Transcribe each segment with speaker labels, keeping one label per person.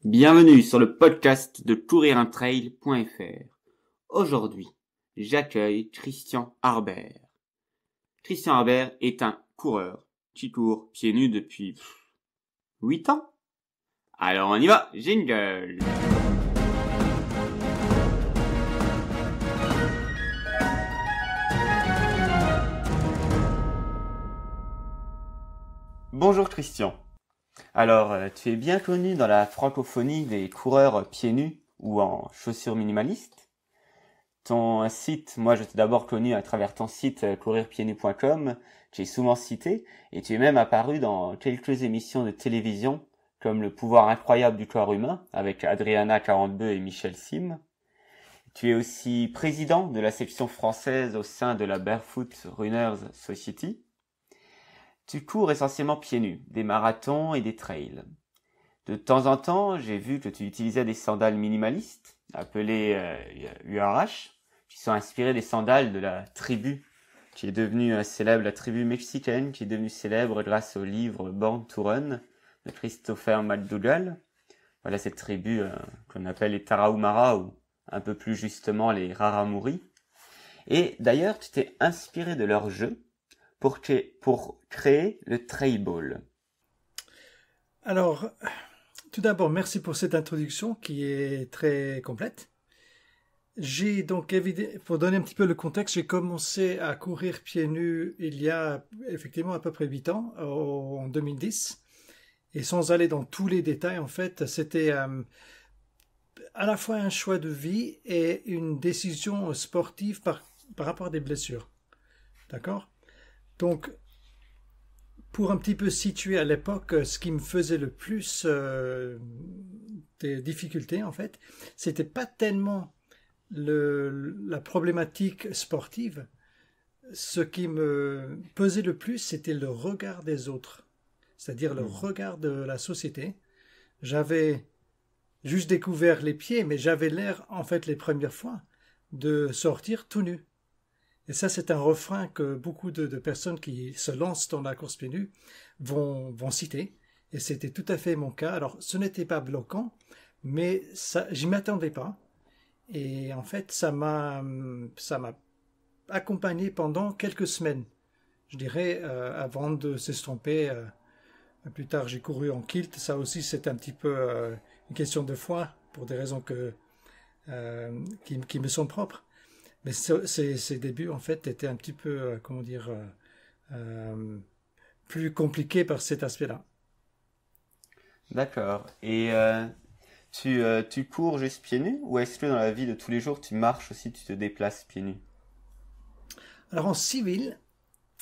Speaker 1: Bienvenue sur le podcast de courir-un-trail.fr. Aujourd'hui, j'accueille Christian Harbert. Christian Harbert est un coureur qui court pieds nus depuis 8 ans. Alors on y va, jingle! Bonjour Christian. Alors, tu es bien connu dans la francophonie des coureurs pieds nus ou en chaussures minimalistes. Ton site, moi je t'ai d'abord connu à travers ton site courirpiednus.com, tu es souvent cité et tu es même apparu dans quelques émissions de télévision comme Le pouvoir incroyable du corps humain avec Adriana Carambeu et Michel Sim. Tu es aussi président de la section française au sein de la Barefoot Runners Society. Tu cours essentiellement pieds nus, des marathons et des trails. De temps en temps, j'ai vu que tu utilisais des sandales minimalistes, appelées URH, qui sont inspirées des sandales de la tribu, qui est devenue célèbre, la tribu mexicaine, qui est devenue célèbre grâce au livre Born to Run de Christopher McDougall. Voilà cette tribu qu'on appelle les Tarahumara ou un peu plus justement les Raramuri. Et d'ailleurs, tu t'es inspiré de leur jeu pour créer le Trail Ball.
Speaker 2: Alors, tout d'abord, merci pour cette introduction qui est très complète. J'ai donc, pour donner un petit peu le contexte, j'ai commencé à courir pieds nus il y a effectivement à peu près 8 ans, en 2010. Et sans aller dans tous les détails, en fait, c'était à la fois un choix de vie et une décision sportive par rapport à des blessures. D'accord ? Donc, pour un petit peu situer à l'époque, ce qui me faisait le plus des difficultés, en fait, c'était pas tellement la problématique sportive. Ce qui me pesait le plus, c'était le regard des autres, c'est-à-dire le regard de la société. J'avais juste découvert les pieds, mais j'avais l'air, en fait, les premières fois, de sortir tout nu. Et ça, c'est un refrain que beaucoup de personnes qui se lancent dans la course pieds nus vont citer. Et c'était tout à fait mon cas. Alors, ce n'était pas bloquant, mais ça, j'y m'attendais pas. Et en fait, ça m'a accompagné pendant quelques semaines. Je dirais, avant de s'estomper. Plus tard, j'ai couru en kilt. Ça aussi, c'est un petit peu une question de foi, pour des raisons qui me sont propres. Mais ces débuts, en fait, étaient un petit peu, plus compliqués par cet aspect-là.
Speaker 1: D'accord. Et tu cours juste pieds nus ou est-ce que dans la vie de tous les jours tu marches aussi, tu te déplaces pieds nus?
Speaker 2: Alors en civil,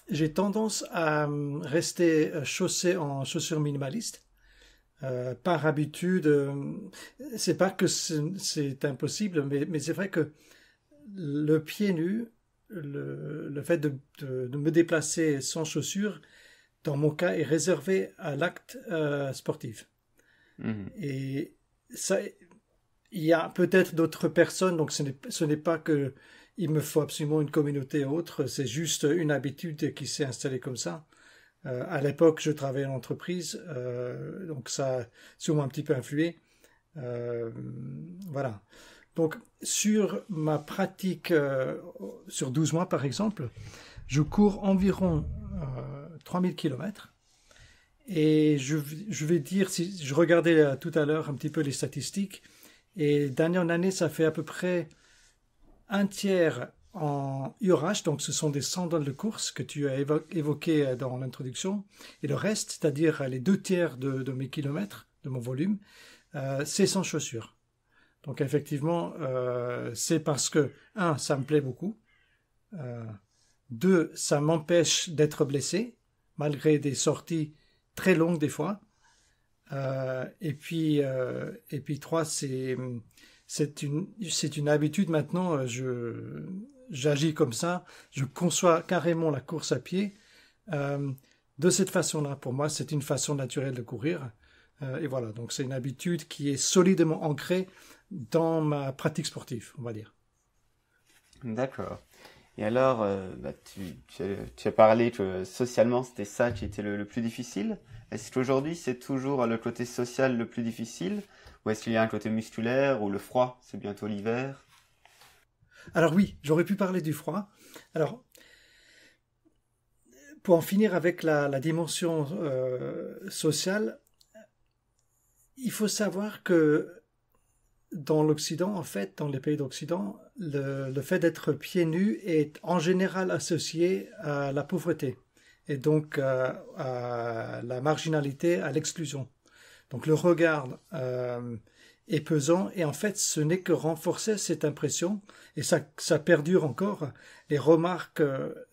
Speaker 2: j'ai tendance à rester chaussé en chaussures minimalistes. Par habitude, c'est pas que c'est impossible, mais c'est vrai que le pied nu, le fait de me déplacer sans chaussures, dans mon cas, est réservé à l'acte sportif. Et ça, il y a peut-être d'autres personnes, donc ce n'est pas que il me faut absolument une communauté autre, c'est juste une habitude qui s'est installée comme ça. À l'époque, je travaillais en entreprise, donc ça a sûrement un petit peu influé. Voilà. Donc, sur ma pratique, sur 12 mois par exemple, je cours environ 3000 km. Et je vais dire, si je regardais tout à l'heure un petit peu les statistiques, et d'année en année, ça fait à peu près un tiers en URH, donc ce sont des sandales de course que tu as évoqué dans l'introduction, et le reste, c'est-à-dire les 2 tiers de mes kilomètres, de mon volume, c'est sans chaussures. Donc effectivement, c'est parce que, ça me plaît beaucoup, 2, ça m'empêche d'être blessé, malgré des sorties très longues des fois, et puis 3, c'est une habitude maintenant, j'agis comme ça, je conçois carrément la course à pied de cette façon-là. Pour moi, c'est une façon naturelle de courir. Et voilà, donc c'est une habitude qui est solidement ancrée dans ma pratique sportive, on va dire.
Speaker 1: D'accord. Et alors, tu as parlé que socialement, c'était ça qui était le plus difficile. Est-ce qu'aujourd'hui, c'est toujours le côté social le plus difficile? Ou est-ce qu'il y a un côté musculaire ou le froid? C'est bientôt l'hiver.
Speaker 2: Alors oui, j'aurais pu parler du froid. Alors, pour en finir avec la dimension sociale, il faut savoir que dans l'Occident, en fait, dans les pays d'Occident, le fait d'être pieds nus est en général associé à la pauvreté et donc à la marginalité, à l'exclusion. Donc le regard est pesant et en fait ce n'est que renforcer cette impression et ça perdure encore. Les remarques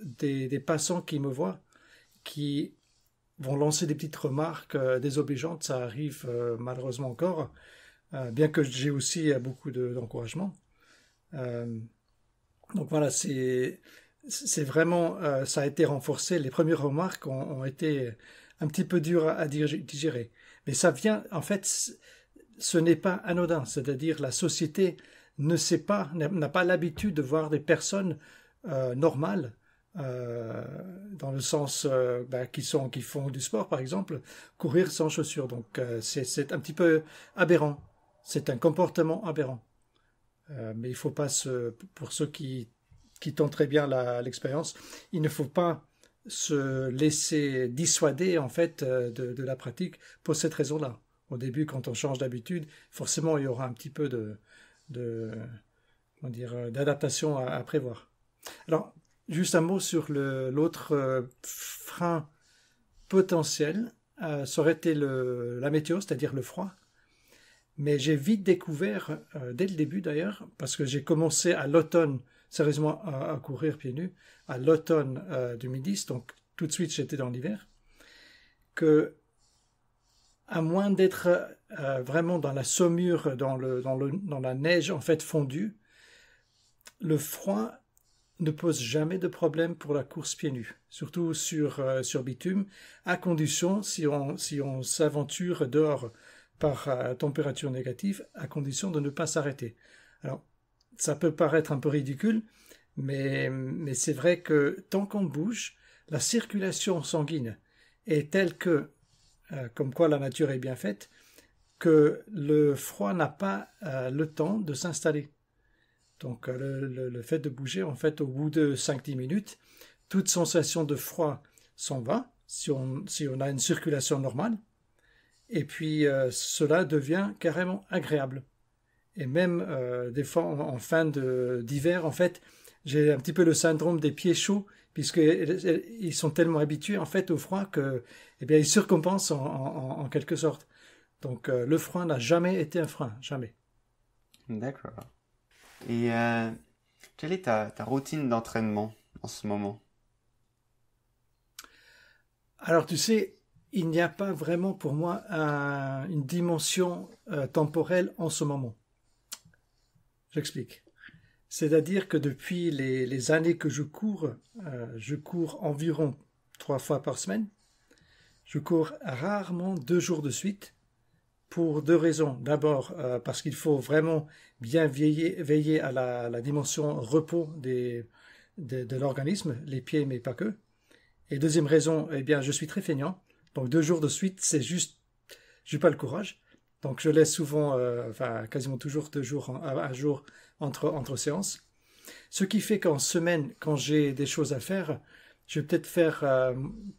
Speaker 2: des passants qui me voient, qui vont lancer des petites remarques désobligeantes, ça arrive malheureusement encore, bien que j'ai aussi beaucoup d'encouragement. Euh, donc voilà, c'est vraiment, ça a été renforcé. Les premières remarques ont été un petit peu dures à digérer. Mais ça vient, en fait, ce n'est pas anodin. C'est-à-dire la société n'a pas l'habitude de voir des personnes normales, dans le sens qui font du sport, par exemple, courir sans chaussures. Donc c'est un petit peu aberrant. C'est un comportement aberrant. Mais il faut pas pour ceux qui tentent très bien l'expérience, il ne faut pas se laisser dissuader en fait de la pratique pour cette raison-là. Au début, quand on change d'habitude, forcément il y aura un petit peu de comment dire, d'adaptation à prévoir. Alors, juste un mot sur l'autre frein potentiel, ça aurait été la météo, c'est-à-dire le froid. Mais j'ai vite découvert, dès le début d'ailleurs, parce que j'ai commencé à l'automne, sérieusement, à courir pieds nus, à l'automne 2010, donc tout de suite j'étais dans l'hiver, que à moins d'être vraiment dans la saumure, dans la neige en fait fondue, le froid ne pose jamais de problème pour la course pieds nus, surtout sur bitume, à condition, si on s'aventure dehors par température négative, à condition de ne pas s'arrêter. Alors, ça peut paraître un peu ridicule, mais c'est vrai que tant qu'on bouge, la circulation sanguine est telle que, comme quoi la nature est bien faite, que le froid n'a pas le temps de s'installer. Donc le fait de bouger, en fait, au bout de 5-10 minutes, toute sensation de froid s'en va, si on a une circulation normale, et puis cela devient carrément agréable. Et même des fois en fin d'hiver, en fait, j'ai un petit peu le syndrome des pieds chauds, puisqu'ils sont tellement habitués en fait au froid que, eh bien, ils surcompensent en quelque sorte. Donc le froid n'a jamais été un frein, jamais.
Speaker 1: D'accord. Et quelle est ta routine d'entraînement en ce moment?
Speaker 2: Alors tu sais, il n'y a pas vraiment pour moi une dimension temporelle en ce moment. J'explique. C'est-à-dire que depuis les années que je cours environ 3 fois par semaine. Je cours rarement 2 jours de suite pour 2 raisons. D'abord, parce qu'il faut vraiment bien veiller à la dimension repos de l'organisme, les pieds, mais pas que. Et deuxième raison, eh bien, je suis très feignant. Donc 2 jours de suite, c'est juste, j'ai pas le courage. Donc je laisse souvent, enfin quasiment toujours 2 jours, un jour entre séances. Ce qui fait qu'en semaine, quand j'ai des choses à faire, je vais peut-être faire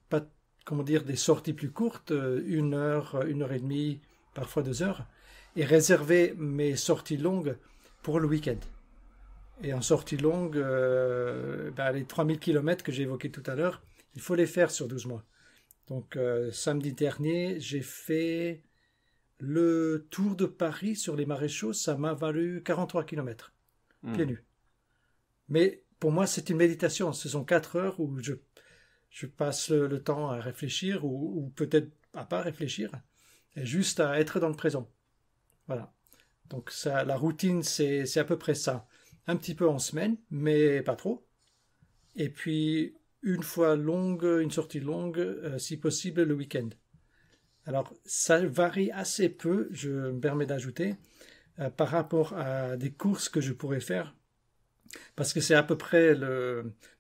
Speaker 2: pas, comment dire, des sorties plus courtes, 1 heure, 1 heure et demie, parfois 2 heures, et réserver mes sorties longues pour le week-end. Et en sortie longue, les 3000 km que j'ai évoqués tout à l'heure, il faut les faire sur 12 mois. Donc samedi dernier, j'ai fait le tour de Paris sur les maréchaux, ça m'a valu 43 km, pieds nus. Mais pour moi, c'est une méditation. Ce sont 4 heures où je passe le temps à réfléchir ou peut-être à pas réfléchir, et juste à être dans le présent. Voilà. Donc ça, la routine, c'est à peu près ça. Un petit peu en semaine, mais pas trop. Et puis une sortie longue, si possible le week-end. Alors ça varie assez peu, je me permets d'ajouter, par rapport à des courses que je pourrais faire parce que c'est à peu près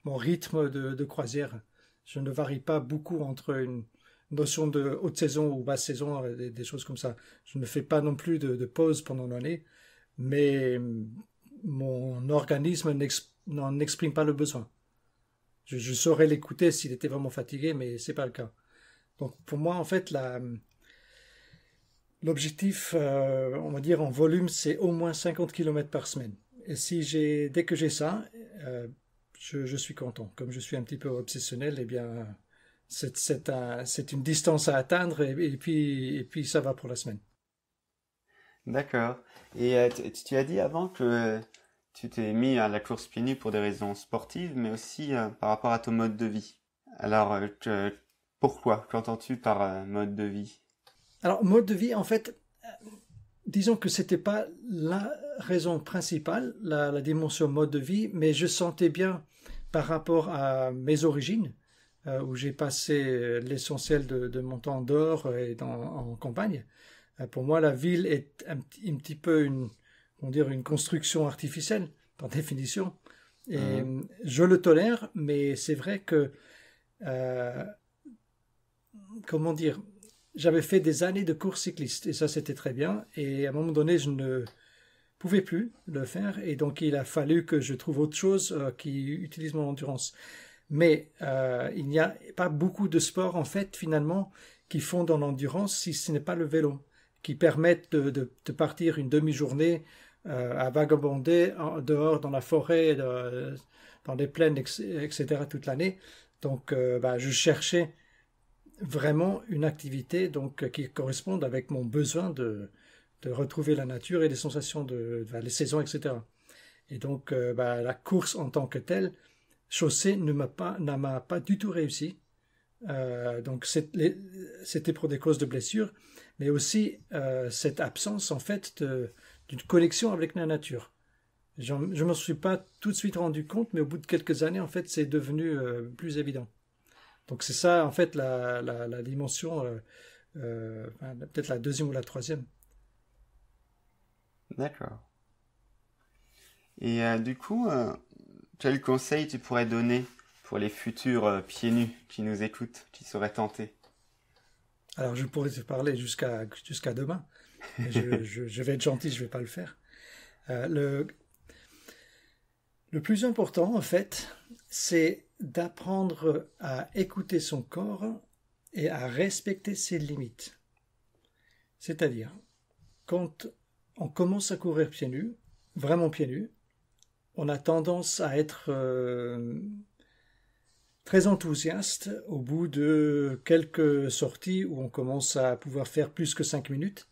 Speaker 2: mon rythme de croisière. Je ne varie pas beaucoup entre une notion de haute saison ou basse saison, des choses comme ça. Je ne fais pas non plus de pause pendant l'année, mais mon organisme n'en exprime pas le besoin. Je saurais l'écouter s'il était vraiment fatigué, mais c'est pas le cas. Donc pour moi, en fait, l'objectif, on va dire en volume, c'est au moins 50 km par semaine. Et dès que j'ai ça, je suis content. Comme je suis un petit peu obsessionnel, eh bien, c'est une distance à atteindre et puis ça va pour la semaine.
Speaker 1: D'accord. Et tu as dit avant que tu t'es mis à la course pieds nus pour des raisons sportives, mais aussi par rapport à ton mode de vie. Alors, pourquoi? Qu'entends-tu par mode de vie?
Speaker 2: Alors, mode de vie, en fait, disons que c'était pas la raison principale, la dimension mode de vie, mais je sentais bien par rapport à mes origines, où j'ai passé l'essentiel de mon temps dehors et en campagne. Pour moi, la ville est un petit peu on dirait une construction artificielle, par définition. Et
Speaker 1: Mhm.
Speaker 2: je le tolère, mais c'est vrai que, euh, comment dire, j'avais fait des années de course cycliste, et ça c'était très bien. Et à un moment donné, je ne pouvais plus le faire, et donc il a fallu que je trouve autre chose qui utilise mon endurance. Mais il n'y a pas beaucoup de sports, en fait, finalement, qui font dans l'endurance si ce n'est pas le vélo, qui permettent de partir une demi-journée à vagabonder dehors dans la forêt, dans les plaines, etc. toute l'année. Donc, je cherchais vraiment une activité donc, qui corresponde avec mon besoin de retrouver la nature et les sensations les saisons, etc. Et donc, la course en tant que telle, chaussée n'a m'a pas du tout réussi. Donc c'était pour des causes de blessures, mais aussi cette absence en fait d'une connexion avec la nature. Je ne m'en suis pas tout de suite rendu compte, mais au bout de quelques années, en fait, c'est devenu plus évident. Donc c'est ça, en fait, la dimension, peut-être la deuxième ou la troisième.
Speaker 1: D'accord. Et du coup, quel conseil tu pourrais donner pour les futurs pieds nus qui nous écoutent, qui seraient tentés?
Speaker 2: Alors je pourrais te parler jusqu'à demain, mais je vais être gentil, je ne vais pas le faire. Euh, le, Le plus important, en fait, c'est d'apprendre à écouter son corps et à respecter ses limites. C'est-à-dire, quand on commence à courir pieds nus, vraiment pieds nus, on a tendance à être très enthousiaste au bout de quelques sorties où on commence à pouvoir faire plus que 5 minutes.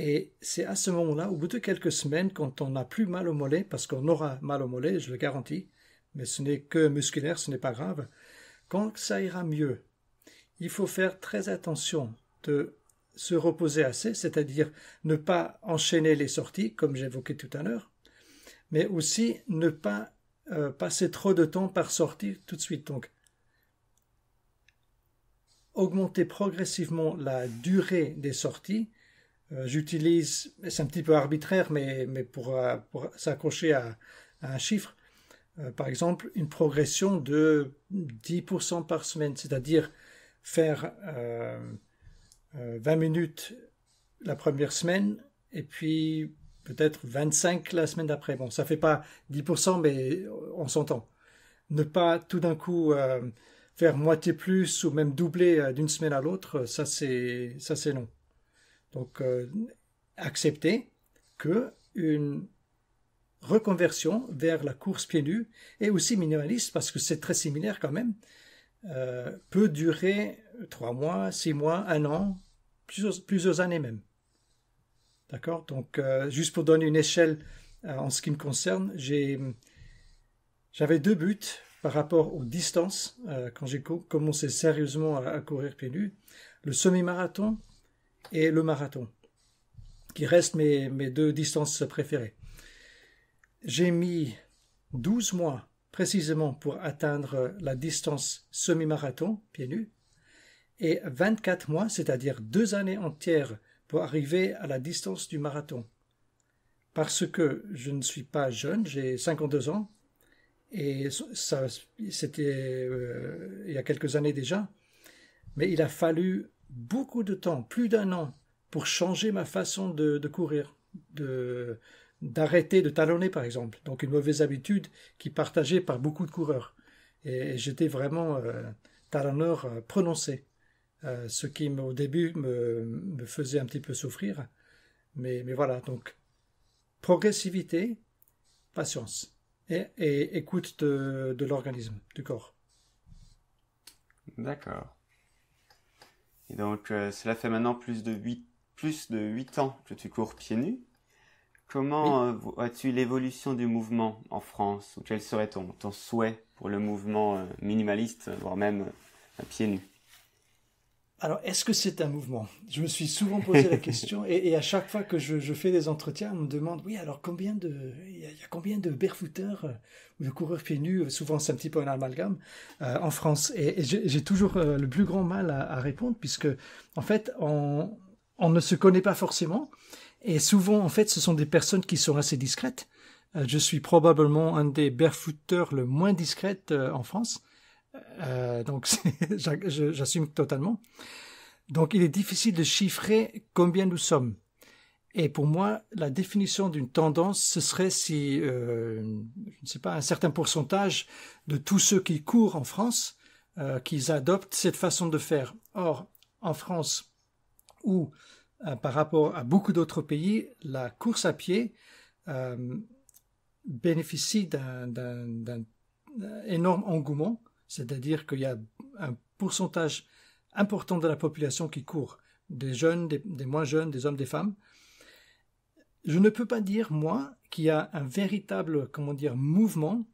Speaker 2: Et c'est à ce moment-là, au bout de quelques semaines, quand on n'a plus mal au mollet, parce qu'on aura mal au mollet, je le garantis, mais ce n'est que musculaire, ce n'est pas grave, quand ça ira mieux, il faut faire très attention de se reposer assez, c'est-à-dire ne pas enchaîner les sorties, comme j'évoquais tout à l'heure, mais aussi ne pas passer trop de temps par sortie tout de suite. Donc, augmenter progressivement la durée des sorties. J'utilise, c'est un petit peu arbitraire, mais pour s'accrocher à un chiffre, par exemple, une progression de 10% par semaine, c'est-à-dire faire 20 minutes la première semaine et puis peut-être 25 la semaine d'après. Bon, ça ne fait pas 10%, mais on s'entend. Ne pas tout d'un coup faire moitié plus ou même doubler d'une semaine à l'autre, ça c'est non. Donc, accepter que une reconversion vers la course pieds nus est aussi minimaliste parce que c'est très similaire quand même, peut durer 3 mois, 6 mois, un an, plusieurs années même. D'accord. Donc, juste pour donner une échelle en ce qui me concerne, j'avais deux buts par rapport aux distances quand j'ai commencé sérieusement à courir pieds nus, le semi-marathon et le marathon, qui restent mes deux distances préférées. J'ai mis 12 mois précisément pour atteindre la distance semi-marathon, pieds nus, et 24 mois, c'est-à-dire 2 années entières, pour arriver à la distance du marathon. parce que je ne suis pas jeune, j'ai 52 ans, et ça, c'était il y a quelques années déjà, mais il a fallu beaucoup de temps, plus d'un an, pour changer ma façon de courir, de, d'arrêter de talonner par exemple. Donc une mauvaise habitude qui est partagée par beaucoup de coureurs. Et j'étais vraiment talonneur prononcé, ce qui au début me faisait un petit peu souffrir. Mais voilà, donc progressivité, patience et écoute de l'organisme, du corps.
Speaker 1: D'accord. Et donc, cela fait maintenant plus de 8 ans que tu cours pieds nus.
Speaker 2: Oui.
Speaker 1: Comment vois-tu l'évolution du mouvement en France? Ou quel serait ton souhait pour le mouvement minimaliste, voire même pieds nus?
Speaker 2: Alors, est-ce que c'est un mouvement? Je me suis souvent posé la question et à chaque fois que je fais des entretiens, on me demande, oui, alors il y a combien de barefooters ou de coureurs pieds nus? Souvent, c'est un petit peu un amalgame en France. Et j'ai toujours le plus grand mal à répondre puisque, en fait, on ne se connaît pas forcément. Et souvent, en fait, ce sont des personnes qui sont assez discrètes. Je suis probablement un des barefooters le moins discret en France. Donc, j'assume totalement. Donc, il est difficile de chiffrer combien nous sommes. Et pour moi, la définition d'une tendance, ce serait si, je ne sais pas, un certain pourcentage de tous ceux qui courent en France, qu'ils adoptent cette façon de faire. Or, en France, où par rapport à beaucoup d'autres pays, la course à pied euh, bénéficie d'un énorme engouement, c'est-à-dire qu'il y a un pourcentage important de la population qui court, des jeunes, des moins jeunes, des hommes, des femmes. Je ne peux pas dire, moi, qu'il y a un véritable, comment dire, mouvement,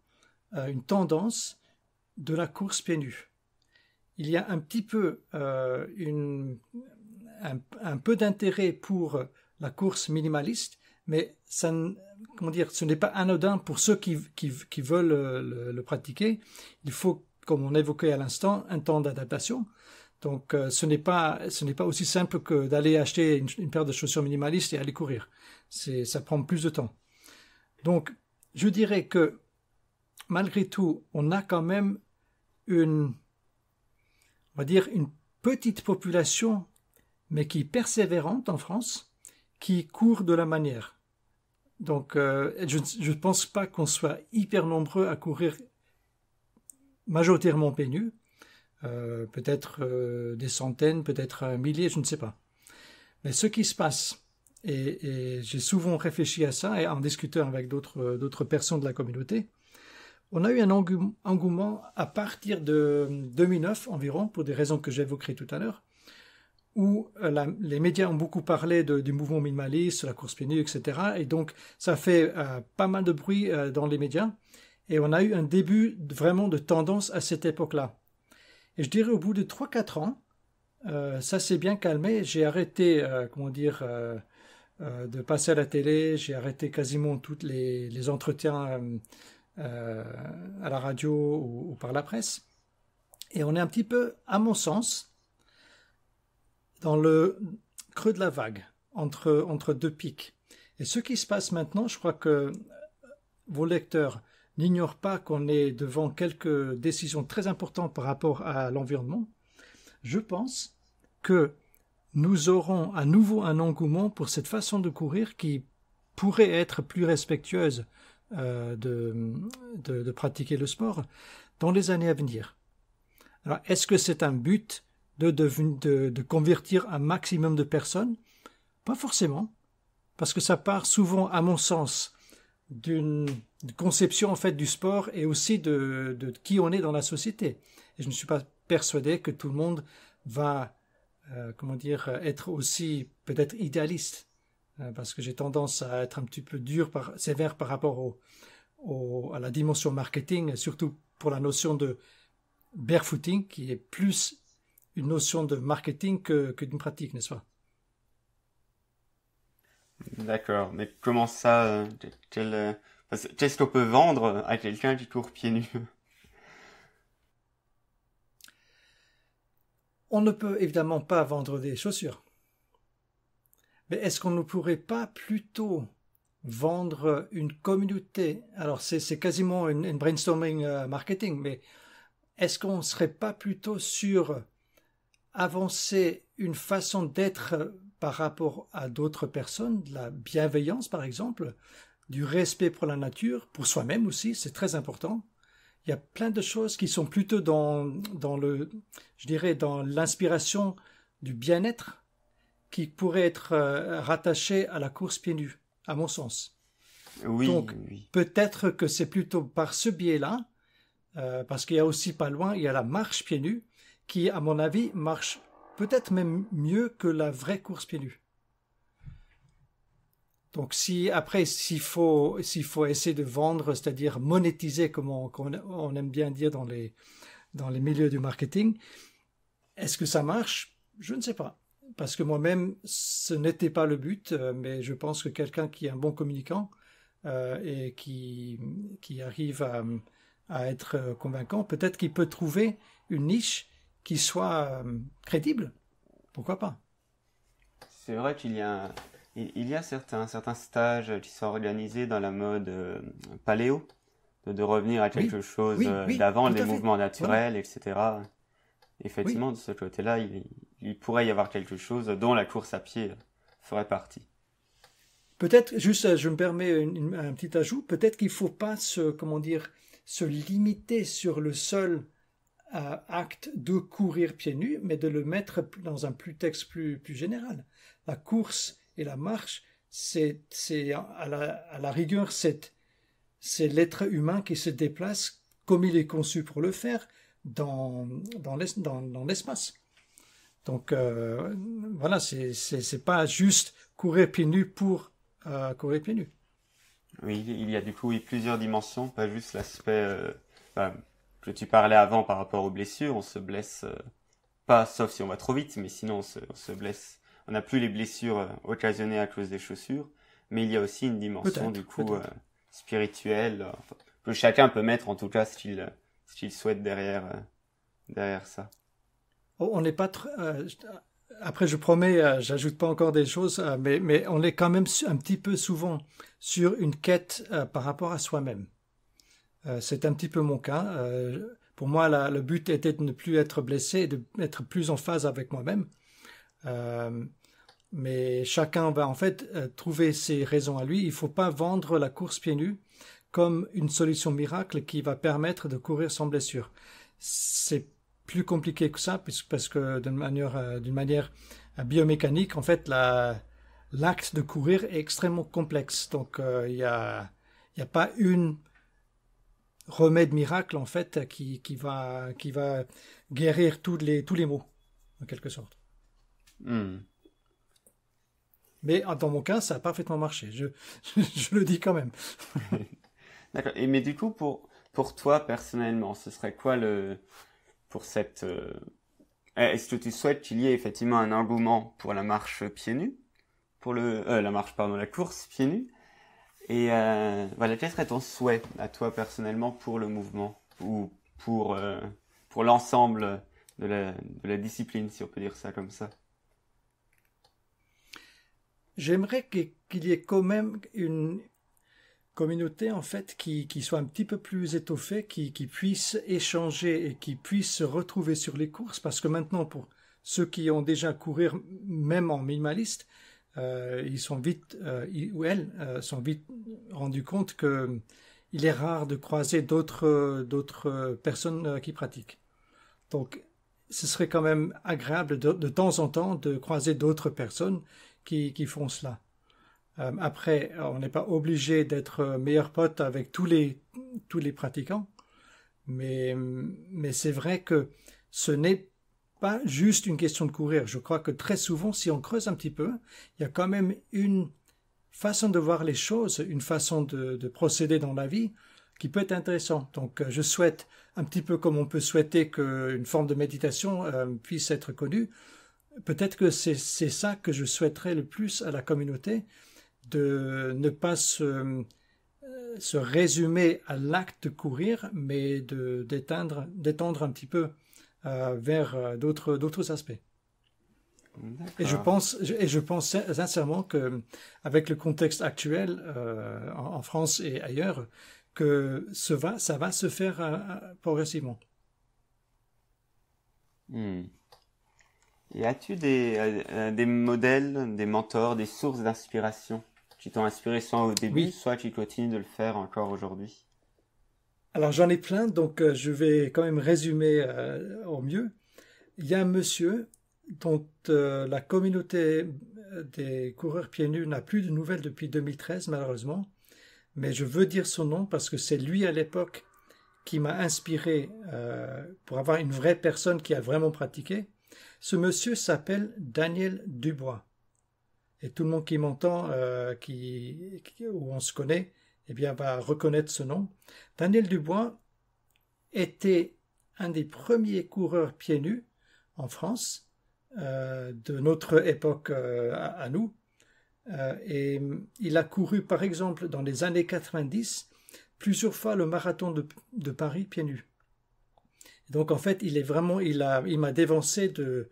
Speaker 2: une tendance de la course pieds nus. Il y a un petit peu un peu d'intérêt pour la course minimaliste, mais ça, comment dire, ce n'est pas anodin pour ceux qui veulent le pratiquer. Il faut, comme on évoquait à l'instant, un temps d'adaptation. Donc ce n'est pas aussi simple que d'aller acheter une paire de chaussures minimalistes et aller courir. Ça prend plus de temps. Donc je dirais que malgré tout, on a quand même on va dire une petite population, mais qui est persévérante en France, qui court de la manière. Donc je ne pense pas qu'on soit hyper nombreux à courir majoritairement pieds nus. Peut-être des centaines, peut-être un millier, je ne sais pas. Mais ce qui se passe, et j'ai souvent réfléchi à ça, et en discutant avec d'autres personnes de la communauté, on a eu un engouement à partir de 2009 environ, pour des raisons que j'évoquerai tout à l'heure, où les médias ont beaucoup parlé du mouvement minimaliste, la course pieds nus, etc. Et donc, ça fait pas mal de bruit dans les médias. Et on a eu un début vraiment de tendance à cette époque-là. Et je dirais au bout de 3-4 ans, ça s'est bien calmé. J'ai arrêté, de passer à la télé. J'ai arrêté quasiment tous les entretiens à la radio ou par la presse. Et on est un petit peu, à mon sens, dans le creux de la vague, entre deux pics. Et ce qui se passe maintenant, je crois que vos lecteurs n'ignorent pas qu'on est devant quelques décisions très importantes par rapport à l'environnement. Je pense que nous aurons à nouveau un engouement pour cette façon de courir qui pourrait être plus respectueuse de pratiquer le sport dans les années à venir. Alors, est-ce que c'est un but de convertir un maximum de personnes? Pas forcément, parce que ça part souvent, à mon sens, d'une conception en fait du sport et aussi de qui on est dans la société. Et je ne suis pas persuadé que tout le monde va, être aussi peut-être idéaliste, parce que j'ai tendance à être un petit peu sévère par rapport à la dimension marketing, surtout pour la notion de barefooting, qui est plus une notion de marketing que d'une pratique, n'est-ce pas?
Speaker 1: D'accord, mais comment ça, qu'est-ce qu'on peut vendre à quelqu'un qui court pieds nus?
Speaker 2: On ne peut évidemment pas vendre des chaussures. Mais est-ce qu'on ne pourrait pas plutôt vendre une communauté. Alors c'est quasiment une brainstorming marketing, mais est-ce qu'on ne serait pas plutôt sur avancer une façon d'être par rapport à d'autres personnes, de la bienveillance par exemple, du respect pour la nature, pour soi-même aussi, c'est très important. Il y a plein de choses qui sont plutôt je dirais, dans l'inspiration du bien-être qui pourraient être rattachées à la course pieds nus, à mon sens.
Speaker 1: Oui,
Speaker 2: Donc,
Speaker 1: oui.
Speaker 2: peut-être que c'est plutôt par ce biais-là, parce qu'il y a aussi pas loin, il y a la marche pieds nus, qui, à mon avis, marche peut-être même mieux que la vraie course pieds nus. Donc, s'il faut essayer de vendre, c'est-à-dire monétiser, comme on aime bien dire dans les milieux du marketing, est-ce que ça marche? Je ne sais pas. Parce que moi-même, ce n'était pas le but, mais je pense que quelqu'un qui est un bon communicant et qui arrive à être convaincant, peut-être qu'il peut trouver une niche qui soit crédible. Pourquoi pas?
Speaker 1: C'est vrai il y a certains stages qui sont organisés dans la mode paléo, de revenir à quelque chose d'avant les mouvements naturels, etc. Effectivement, de ce côté-là, il pourrait y avoir quelque chose dont la course à pied ferait partie.
Speaker 2: Peut-être, juste, je me permets un petit ajout, peut-être qu'il ne faut pas se limiter sur le seul acte de courir pieds nus, mais de le mettre dans un texte plus général. La course et la marche, c'est à la rigueur, c'est l'être humain qui se déplace comme il est conçu pour le faire dans l'espace. Donc voilà, c'est pas juste courir pieds nus pour courir pieds nus.
Speaker 1: Oui, il y a du coup plusieurs dimensions, pas juste l'aspect que tu parlais avant par rapport aux blessures. On se blesse pas, sauf si on va trop vite, mais sinon on se blesse. On n'a plus les blessures occasionnées à cause des chaussures, mais il y a aussi une dimension du coup spirituelle que chacun peut mettre en tout cas ce qu'il souhaite derrière ça.
Speaker 2: On n'est pas après je promets, j'ajoute pas encore des choses, mais on est quand même un petit peu souvent sur une quête par rapport à soi-même. C'est un petit peu mon cas. Pour moi, le but était de ne plus être blessé et d'être plus en phase avec moi-même. Mais chacun va en fait trouver ses raisons à lui. Il ne faut pas vendre la course pieds nus comme une solution miracle qui va permettre de courir sans blessure. C'est plus compliqué que ça, parce que d'une manière biomécanique, en fait, l'acte de courir est extrêmement complexe. Donc, il y a pas une remède miracle, en fait, qui va guérir tous les maux, en quelque sorte. Mais dans mon cas, ça a parfaitement marché. Je le dis quand même.
Speaker 1: D'accord. Mais du coup, pour toi, personnellement, ce serait quoi pour cette... est-ce que tu souhaites qu'il y ait effectivement un engouement pour la marche pieds nus, pour la course pieds nus, et voilà, quel serait ton souhait à toi personnellement pour le mouvement ou pour l'ensemble de la discipline, si on peut dire ça comme ça?
Speaker 2: J'aimerais qu'il y ait quand même une communauté en fait qui soit un petit peu plus étoffée, qui puisse échanger et qui puisse se retrouver sur les courses, parce que maintenant pour ceux qui ont déjà couru même en minimaliste, ils sont vite elles sont vite rendus compte que il est rare de croiser d'autres personnes qui pratiquent. Donc ce serait quand même agréable de temps en temps de croiser d'autres personnes qui font cela. Après, on n'est pas obligé d'être meilleur pote avec tous les pratiquants, mais c'est vrai que ce n'est pas juste une question de courir. Je crois que très souvent, si on creuse un petit peu, il y a quand même une façon de voir les choses, une façon de procéder dans la vie qui peut être intéressante. Donc, je souhaite, un petit peu comme on peut souhaiter qu'une forme de méditation puisse être connue, peut-être que c'est ça que je souhaiterais le plus à la communauté, de ne pas se résumer à l'acte de courir, mais d'étendre un petit peu vers d'autres aspects.
Speaker 1: D'accord.
Speaker 2: Et je pense sincèrement que, avec le contexte actuel en France et ailleurs, que ça va se faire progressivement.
Speaker 1: Hmm. Et as-tu des modèles, des mentors, des sources d'inspiration qui t'ont inspiré soit au début,
Speaker 2: Oui.
Speaker 1: soit qui continuent de le faire encore aujourd'hui?
Speaker 2: Alors j'en ai plein, donc je vais quand même résumer au mieux. Il y a un monsieur dont la communauté des coureurs pieds nus n'a plus de nouvelles depuis 2013, malheureusement. Mais je veux dire son nom parce que c'est lui à l'époque qui m'a inspiré pour avoir une vraie personne qui a vraiment pratiqué. Ce monsieur s'appelle Daniel Dubois. Et tout le monde qui m'entend, où on se connaît, eh bien, va reconnaître ce nom. Daniel Dubois était un des premiers coureurs pieds nus en France de notre époque à nous. Et il a couru, par exemple, dans les années 90, plusieurs fois le marathon de Paris pieds nus. Donc, en fait, il m'a dévancé de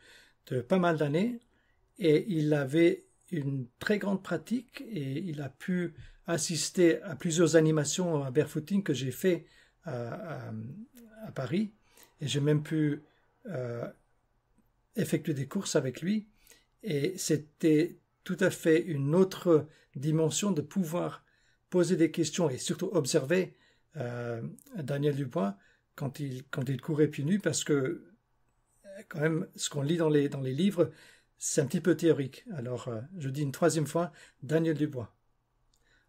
Speaker 2: pas mal d'années et il avait une très grande pratique et il a pu assister à plusieurs animations à barefooting que j'ai fait à, à, à Paris et j'ai même pu euh, effectuer des courses avec lui et c'était tout à fait une autre dimension de pouvoir poser des questions et surtout observer Daniel Dubois quand il courait pieds nus parce que quand même ce qu'on lit dans les livres c'est un petit peu théorique. Alors je dis une troisième fois Daniel Dubois.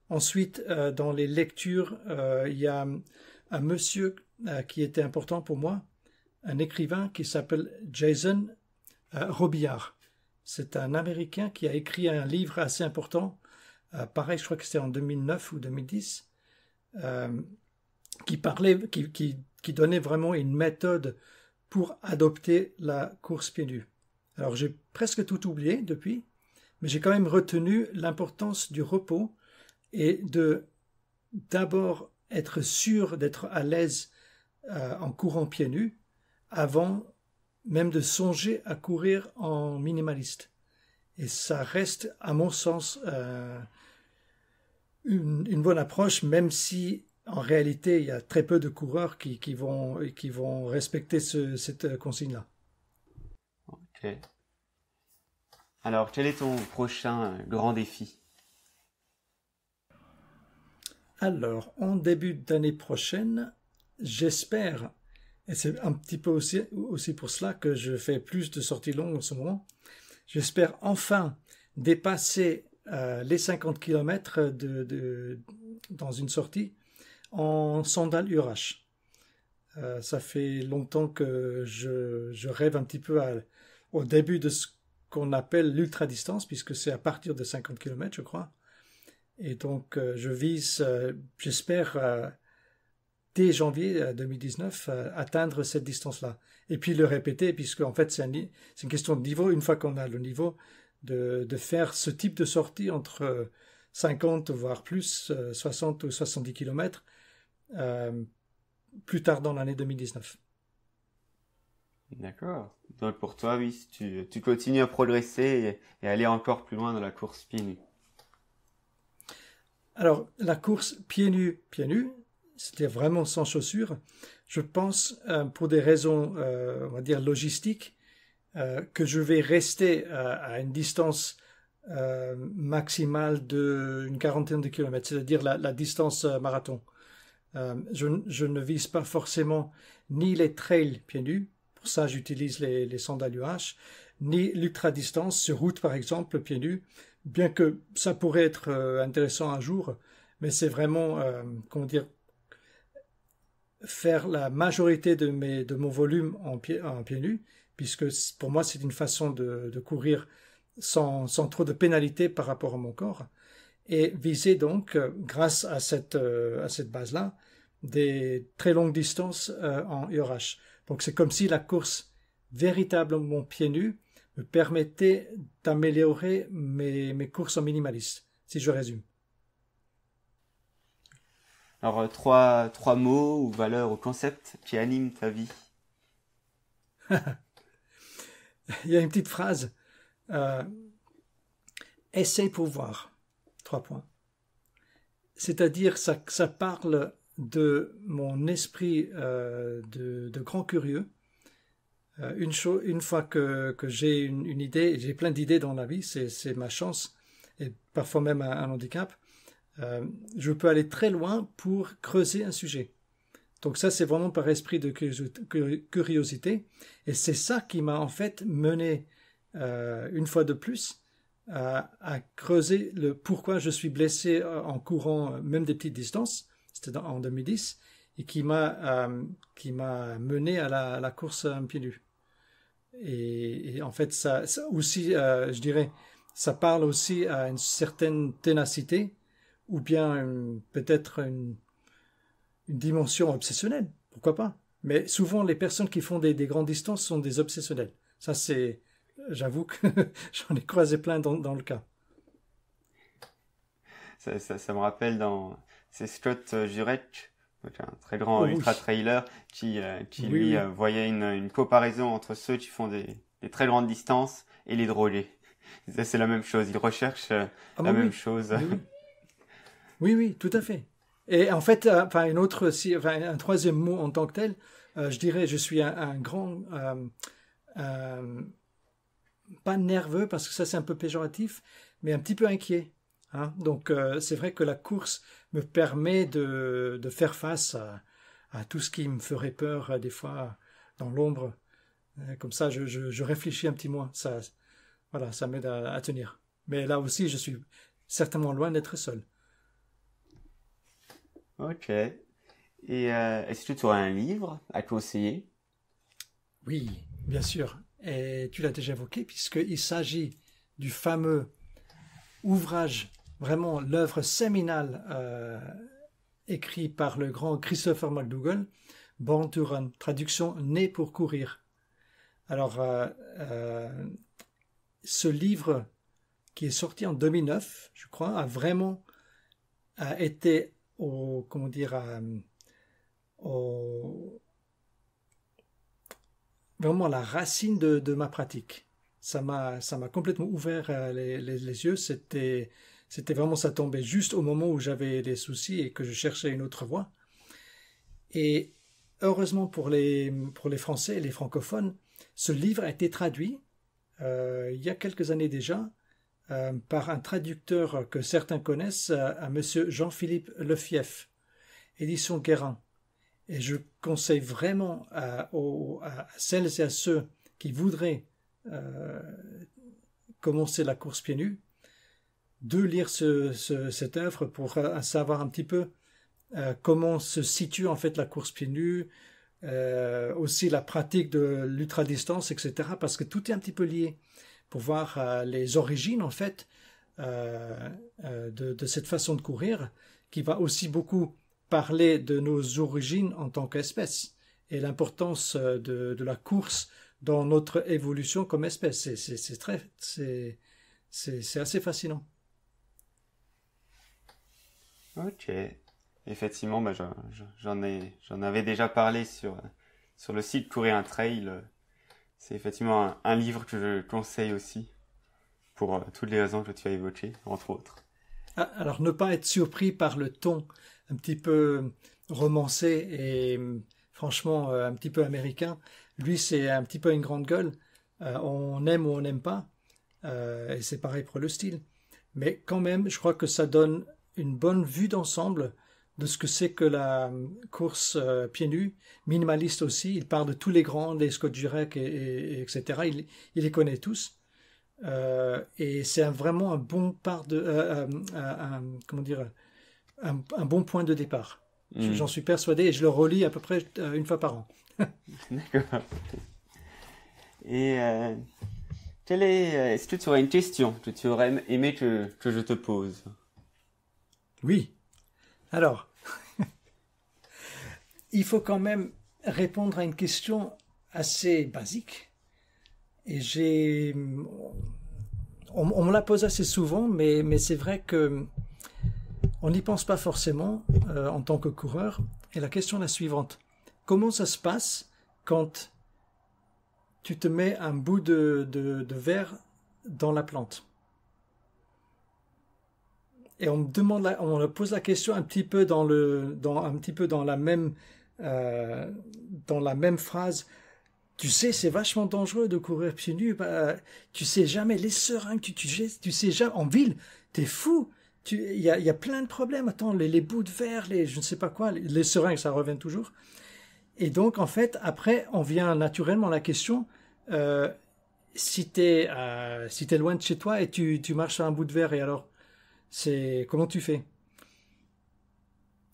Speaker 2: Ensuite dans les lectures il y a un monsieur qui était important pour moi, un écrivain qui s'appelle Jason Robillard. C'est un Américain qui a écrit un livre assez important, pareil, je crois que c'était en 2009 ou 2010, euh, qui parlait, qui donnait vraiment une méthode pour adopter la course pieds nus. Alors j'ai presque tout oublié depuis, mais j'ai quand même retenu l'importance du repos et de d'abord être sûr d'être à l'aise en courant pieds nus avant même de songer à courir en minimaliste. Et ça reste, à mon sens, une bonne approche, même si en réalité il y a très peu de coureurs qui vont respecter cette consigne-là.
Speaker 1: Ok. Alors, quel est ton prochain grand défi?
Speaker 2: Alors, en début d'année prochaine, j'espère, et c'est un petit peu aussi pour cela que je fais plus de sorties longues en ce moment, j'espère enfin dépasser les 50 km dans une sortie en sandales URH. Ça fait longtemps que je rêve un petit peu au début de ce qu'on appelle l'ultra-distance, puisque c'est à partir de 50 km, je crois. Et donc, je vise, j'espère, dès janvier 2019, atteindre cette distance-là. Et puis le répéter, puisque en fait, c'est une question de niveau. Une fois qu'on a le niveau, de faire ce type de sortie entre 50, voire plus, 60 ou 70 km, plus tard dans l'année 2019.
Speaker 1: D'accord. Donc pour toi, oui, tu continues à progresser et aller encore plus loin dans la course pieds nus.
Speaker 2: Alors, la course pieds nus, c'était vraiment sans chaussures. Je pense, pour des raisons, on va dire, logistiques, que je vais rester à une distance maximale d'une quarantaine de kilomètres, c'est-à-dire la distance marathon. Je ne vise pas forcément ni les trails pieds nus, pour ça j'utilise les sandales UH, ni l'ultra-distance sur route par exemple pieds nus, bien que ça pourrait être intéressant un jour, mais c'est vraiment, comment dire, faire la majorité de mon volume en pieds nus, puisque pour moi c'est une façon de courir sans trop de pénalité par rapport à mon corps, et viser donc, grâce à cette base-là, des très longues distances en URH. Donc c'est comme si la course véritablement pieds nus me permettait d'améliorer mes courses en minimaliste, si je résume.
Speaker 1: Alors, trois mots ou valeurs ou concepts qui animent ta vie.
Speaker 2: Il y a une petite phrase Euh, essaye pour voir. 3 points. C'est-à-dire, ça parle de mon esprit de grand curieux. Une fois que j'ai une idée, j'ai plein d'idées dans la vie, c'est ma chance, et parfois même un handicap, je peux aller très loin pour creuser un sujet. Donc ça, c'est vraiment par esprit de curiosité, et c'est ça qui m'a en fait mené, une fois de plus, à creuser le pourquoi je suis blessé en courant même des petites distances, c'était en 2010, et qui m'a mené à la course à pieds nus. Et en fait, ça aussi, je dirais, ça parle aussi à une certaine ténacité, ou bien peut-être une dimension obsessionnelle, pourquoi pas. Mais souvent, les personnes qui font des grandes distances sont des obsessionnels. Ça, j'avoue que j'en ai croisé plein dans le cas.
Speaker 1: Ça me rappelle c'est Scott Jurek, donc un très grand
Speaker 2: Oh oui,
Speaker 1: ultra-trailer, qui
Speaker 2: oui,
Speaker 1: lui
Speaker 2: oui.
Speaker 1: voyait une comparaison entre ceux qui font des très grandes distances et les drogués. Ça, c'est la même chose, ils recherchent
Speaker 2: Ah
Speaker 1: la
Speaker 2: oui,
Speaker 1: même
Speaker 2: oui,
Speaker 1: chose.
Speaker 2: oui, oui. Oui, oui, tout à fait. Et en fait, enfin, un troisième mot en tant que tel, je dirais, je suis un grand, euh, pas nerveux parce que ça c'est un peu péjoratif, mais un petit peu inquiet. Hein. Donc c'est vrai que la course me permet de faire face à tout ce qui me ferait peur des fois dans l'ombre. Comme ça, je réfléchis un petit moins. Voilà, ça m'aide à tenir. Mais là aussi, je suis certainement loin d'être seul.
Speaker 1: Ok. Et est-ce que tu aurais un livre à conseiller?
Speaker 2: Oui, bien sûr. Et tu l'as déjà évoqué, puisqu'il s'agit du fameux ouvrage, vraiment l'œuvre séminale écrit par le grand Christopher McDougall, Born to Run, traduction Né pour courir. Alors, ce livre qui est sorti en 2009, je crois, a vraiment été comment dire, au, vraiment la racine de ma pratique. Ça m'a complètement ouvert les yeux. C'était vraiment, ça tombait juste au moment où j'avais des soucis et que je cherchais une autre voie. Et heureusement pour les Français et les francophones, ce livre a été traduit il y a quelques années déjà par un traducteur que certains connaissent, un monsieur Jean-Philippe Lefief, édition Guérin. Et je conseille vraiment à celles et à ceux qui voudraient euh, commencer la course pieds nus de lire cette œuvre pour savoir un petit peu comment se situe en fait la course pieds nus, aussi la pratique de l'ultra-distance, etc. Parce que tout est un petit peu lié pour voir les origines en fait de cette façon de courir qui va aussi beaucoup parler de nos origines en tant qu'espèce et l'importance de la course dans notre évolution comme espèce. C'est assez fascinant.
Speaker 1: Ok. Effectivement, bah, j'en avais déjà parlé sur le site Courir un Trail. C'est effectivement un livre que je conseille aussi pour toutes les raisons que tu as évoquées, entre autres.
Speaker 2: Ah, alors ne pas être surpris par le ton un petit peu romancé et franchement un petit peu américain. Lui, c'est un petit peu une grande gueule. On aime ou on n'aime pas. Et c'est pareil pour le style. Mais quand même, je crois que ça donne une bonne vue d'ensemble de ce que c'est que la course pieds nus, minimaliste aussi. Il parle de tous les grands, les Scott Jurek, etc. Il les connaît tous. Et c'est vraiment un bon comment dire, un bon point de départ. J'en suis persuadé et je le relis à peu près une fois par an.
Speaker 1: D'accord. Et est-ce que tu aurais une question que tu aurais aimé que je te pose?
Speaker 2: Oui. Alors, il faut quand même répondre à une question assez basique. Et on me la pose assez souvent, mais c'est vrai que on n'y pense pas forcément en tant que coureur. Et la question est la suivante. Comment ça se passe quand tu te mets un bout de verre dans la plante. Et on me pose la question un petit peu dans la même phrase. Tu sais, c'est vachement dangereux de courir pieds nus. Tu sais jamais les seringues, tu sais jamais en ville. T'es fou. Il y a plein de problèmes. Attends, les bouts de verre, je ne sais pas quoi, les seringues, ça revient toujours. Et donc, en fait, après, on vient naturellement à la question. Si t'es loin de chez toi et tu marches sur un bout de verre, et alors, comment tu fais?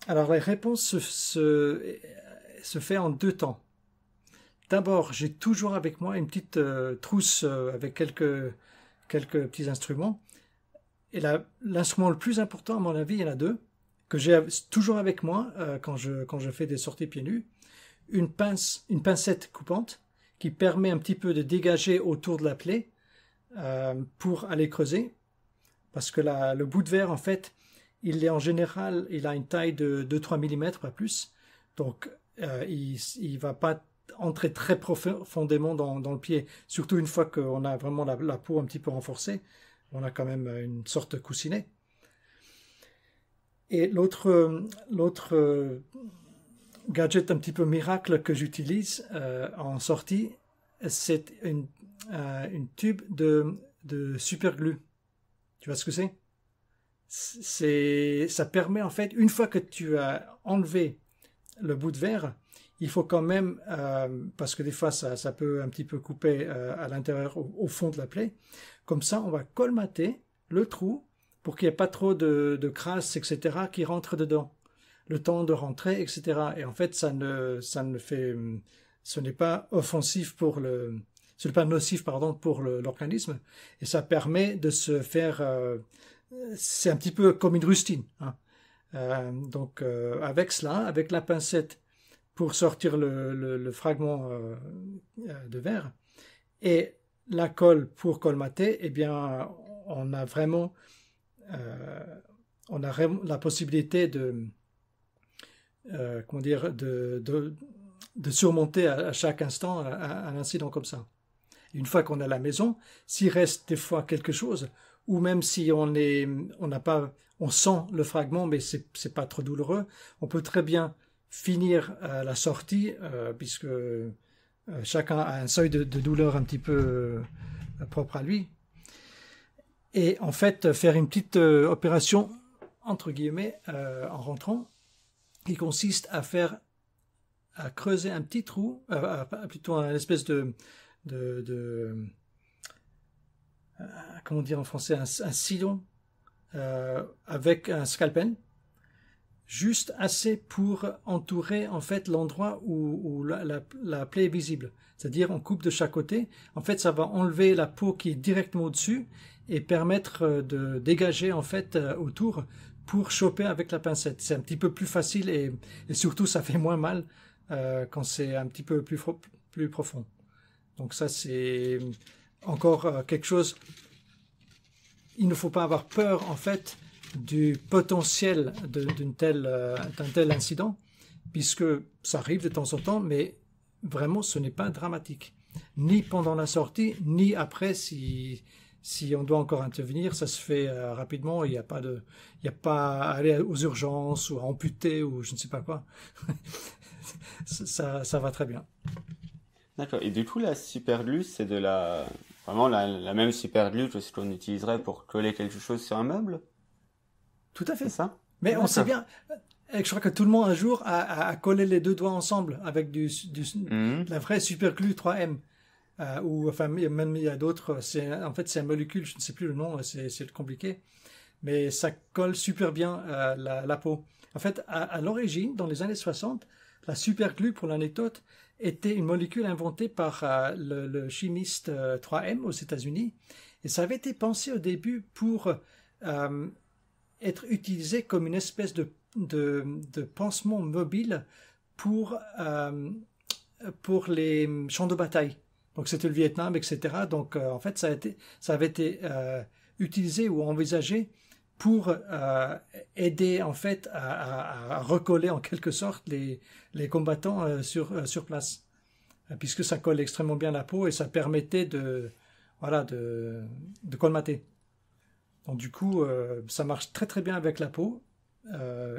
Speaker 2: Alors, la réponse se fait en 2 temps. D'abord, j'ai toujours avec moi une petite trousse avec quelques petits instruments. Et l'instrument le plus important, à mon avis, il y en a 2, que j'ai toujours avec moi quand je fais des sorties pieds nus. Une pincette coupante qui permet un petit peu de dégager autour de la plaie pour aller creuser. Parce que le bout de verre, en fait, il a une taille de 2-3 mm, pas plus. Donc, il va pas entrer très profondément dans le pied. Surtout une fois qu'on a vraiment la peau un petit peu renforcée. On a quand même une sorte de coussinet. Et l'autre gadget un petit peu miracle que j'utilise en sortie, c'est une tube de superglue. Tu vois ce que c'est? Ça permet en fait, une fois que tu as enlevé le bout de verre, il faut quand même, parce que des fois ça peut un petit peu couper à l'intérieur, au fond de la plaie. Comme ça, on va colmater le trou pour qu'il n'y ait pas trop de crasse, etc., qui rentrent dedans. Le temps de rentrer, etc. Et en fait, ce n'est pas offensif ce n'est pas nocif, pardon, pour l'organisme. Et ça permet de se faire, c'est un petit peu comme une rustine, hein. Donc, avec cela, avec la pincette pour sortir le fragment de verre et la colle pour colmater, eh bien, on a vraiment la possibilité de surmonter à chaque instant un incident comme ça. Une fois qu'on est à la maison, s'il reste des fois quelque chose, ou même si on sent le fragment, mais c'est pas trop douloureux, on peut très bien finir la sortie, puisque chacun a un seuil de douleur un petit peu propre à lui. Et en fait, faire une petite opération, entre guillemets, en rentrant, qui consiste à creuser un petit trou, plutôt une espèce comment dire en français, un sillon avec un scalpel, juste assez pour entourer en fait l'endroit où la plaie est visible. C'est-à-dire on coupe de chaque côté. En fait, ça va enlever la peau qui est directement au-dessus et permettre de dégager en fait autour pour choper avec la pincette. C'est un petit peu plus facile et surtout ça fait moins mal quand c'est un petit peu plus profond. Donc ça c'est encore quelque chose. Il ne faut pas avoir peur en fait du potentiel d'un tel incident, puisque ça arrive de temps en temps, mais vraiment ce n'est pas dramatique. Ni pendant la sortie, ni après si on doit encore intervenir, ça se fait rapidement, il n'y a pas à aller aux urgences ou à amputer ou je ne sais pas quoi. ça va très bien.
Speaker 1: D'accord. Et du coup, la superglue, c'est vraiment la même superglue que ce qu'on utiliserait pour coller quelque chose sur un meuble?
Speaker 2: Tout à fait.
Speaker 1: C'est ça?
Speaker 2: Mais on sait bien, je crois que tout le monde un jour a collé les 2 doigts ensemble avec la vraie superglue 3M. Ou enfin même il y a d'autres, en fait c'est une molécule, je ne sais plus le nom, c'est compliqué, mais ça colle super bien la peau. En fait, à l'origine, dans les années 60, la superglue, pour l'anecdote, était une molécule inventée par le chimiste 3M aux États-Unis, et ça avait été pensé au début pour être utilisé comme une espèce de pansement mobile pour les champs de bataille. Donc c'était le Vietnam, etc. Donc en fait ça avait été utilisé ou envisagé pour aider en fait à recoller en quelque sorte les combattants sur place, puisque ça colle extrêmement bien la peau et ça permettait voilà, de colmater. Donc du coup, ça marche très très bien avec la peau.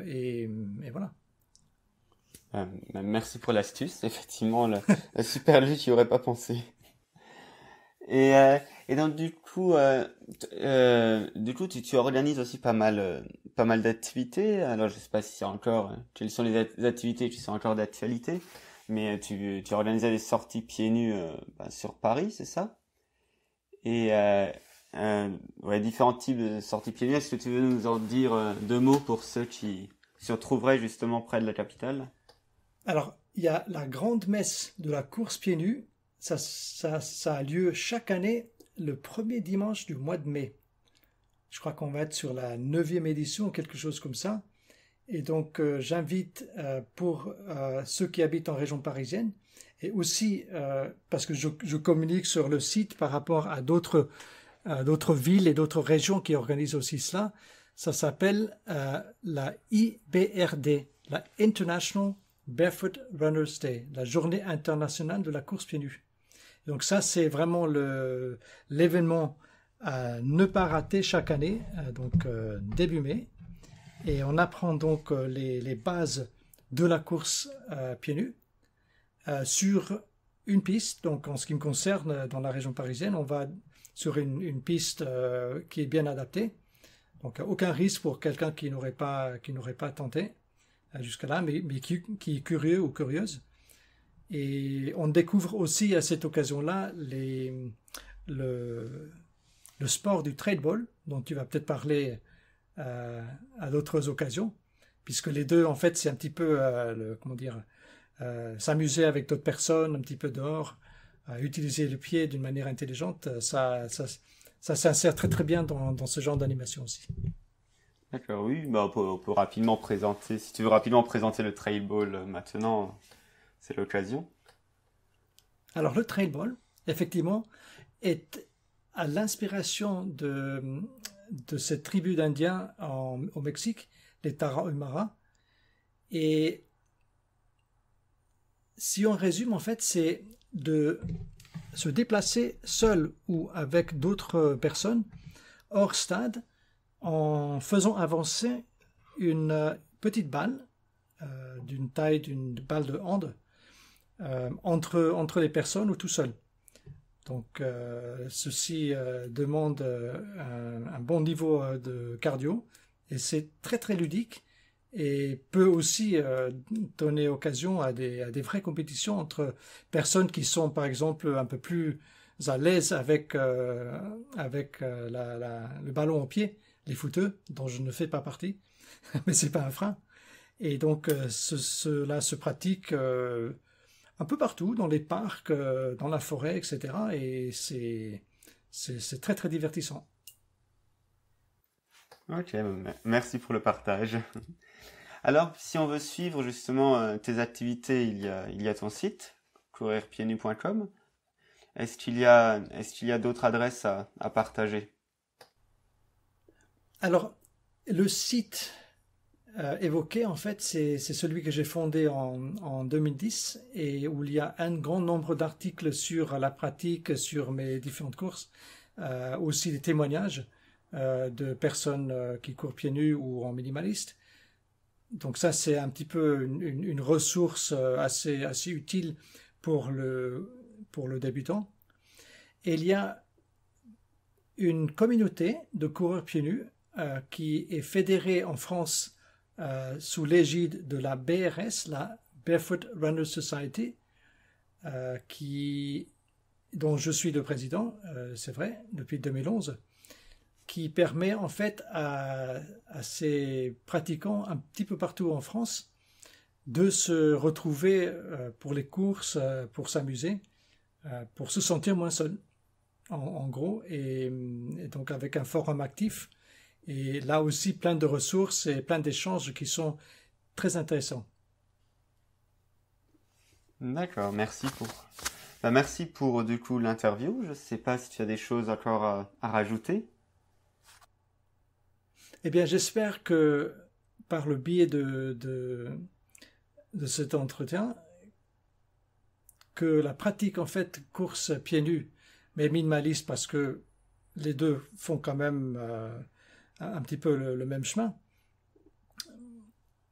Speaker 2: Et voilà.
Speaker 1: Merci pour l'astuce. Effectivement, la super lutte, j'y aurais pas pensé. Et, euh, et donc du coup, tu organises aussi pas mal d'activités. Alors, je sais pas si c'est encore, quelles sont les activités qui sont encore d'actualité, mais tu organisais des sorties pieds nus sur Paris, c'est ça? Et ouais, différents types de sorties pieds nus. Est-ce que tu veux nous en dire deux mots pour ceux qui se retrouveraient justement près de la capitale?
Speaker 2: Alors, il y a la grande messe de la course pieds nus. Ça a lieu chaque année le premier dimanche du mois de mai. Je crois qu'on va être sur la neuvième édition ou quelque chose comme ça. Et donc, j'invite pour ceux qui habitent en région parisienne et aussi parce que je communique sur le site par rapport à d'autres villes et d'autres régions qui organisent aussi cela. Ça s'appelle la IBRD, la International Barefoot Runners Day, la journée internationale de la course pieds nus. Donc ça, c'est vraiment l'événement à ne pas rater chaque année, donc début mai. Et on apprend donc les bases de la course pieds nus sur une piste. Donc en ce qui me concerne, dans la région parisienne, on va sur une piste qui est bien adaptée. Donc aucun risque pour quelqu'un qui n'aurait pas tenté jusqu'à là, mais qui est curieux ou curieuse. Et on découvre aussi à cette occasion-là le sport du tradeball, dont tu vas peut-être parler à d'autres occasions, puisque les deux, en fait, c'est un petit peu, comment dire, s'amuser avec d'autres personnes, un petit peu dehors, utiliser le pied d'une manière intelligente, ça s'insère très très bien dans ce genre d'animation aussi.
Speaker 1: D'accord, oui, bah on peut rapidement présenter, si tu veux rapidement présenter le trail ball maintenant, c'est l'occasion.
Speaker 2: Alors le trailball, effectivement, est à l'inspiration de cette tribu d'Indiens au Mexique, les Tarahumara. Et si on résume, en fait, c'est de se déplacer seul ou avec d'autres personnes hors stade en faisant avancer une petite balle d'une taille d'une balle de hand entre les personnes ou tout seul. Donc ceci demande un bon niveau de cardio et c'est très très ludique et peut aussi donner occasion à des vraies compétitions entre personnes qui sont par exemple un peu plus à l'aise avec le ballon au pied, les footeux, dont je ne fais pas partie, mais c'est pas un frein. Et donc cela se pratique un peu partout, dans les parcs, dans la forêt, etc. Et c'est très très divertissant.
Speaker 1: Ok, merci pour le partage. Alors, si on veut suivre justement tes activités, il y a ton site, courirpiednus.com. Est-ce qu'il y a d'autres adresses à partager?
Speaker 2: Alors, le site évoqué, en fait, c'est celui que j'ai fondé en 2010 et où il y a un grand nombre d'articles sur la pratique, sur mes différentes courses, aussi des témoignages de personnes qui courent pieds nus ou en minimaliste. Donc ça, c'est un petit peu une ressource assez utile pour le débutant. Et il y a une communauté de coureurs pieds nus qui est fédérée en France sous l'égide de la BRS, la Barefoot Runners Society, dont je suis le président, c'est vrai, depuis 2011, qui permet en fait à ces pratiquants un petit peu partout en France de se retrouver pour les courses, pour s'amuser, pour se sentir moins seul, en gros, et donc avec un forum actif, et là aussi plein de ressources et plein d'échanges qui sont très intéressants.
Speaker 1: D'accord, merci pour du coup l'interview. Je sais pas si tu as des choses encore à rajouter.
Speaker 2: Eh bien, j'espère que par le biais de cet entretien, que la pratique en fait course pieds nus mais minimaliste parce que les deux font quand même un petit peu le même chemin,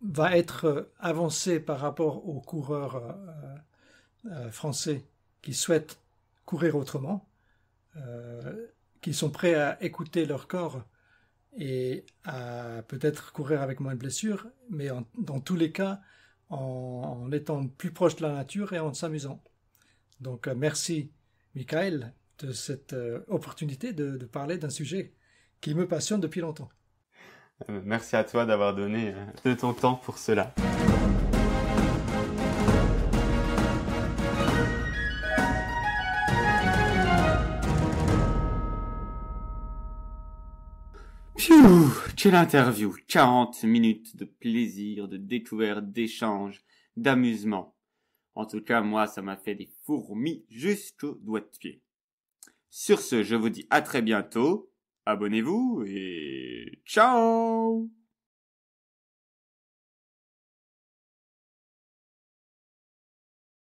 Speaker 2: va être avancé par rapport aux coureurs français qui souhaitent courir autrement, qui sont prêts à écouter leur corps et à peut-être courir avec moins de blessures, mais dans tous les cas, en étant plus proche de la nature et en s'amusant. Donc merci Michael de cette opportunité de parler d'un sujet qui me passionne depuis longtemps.
Speaker 1: Merci à toi d'avoir donné de ton temps pour cela. Pfiou, quelle interview! 40 minutes de plaisir, de découverte, d'échange, d'amusement. En tout cas, moi, ça m'a fait des fourmis jusqu'au doigt de pied. Sur ce, je vous dis à très bientôt. Abonnez-vous et ciao!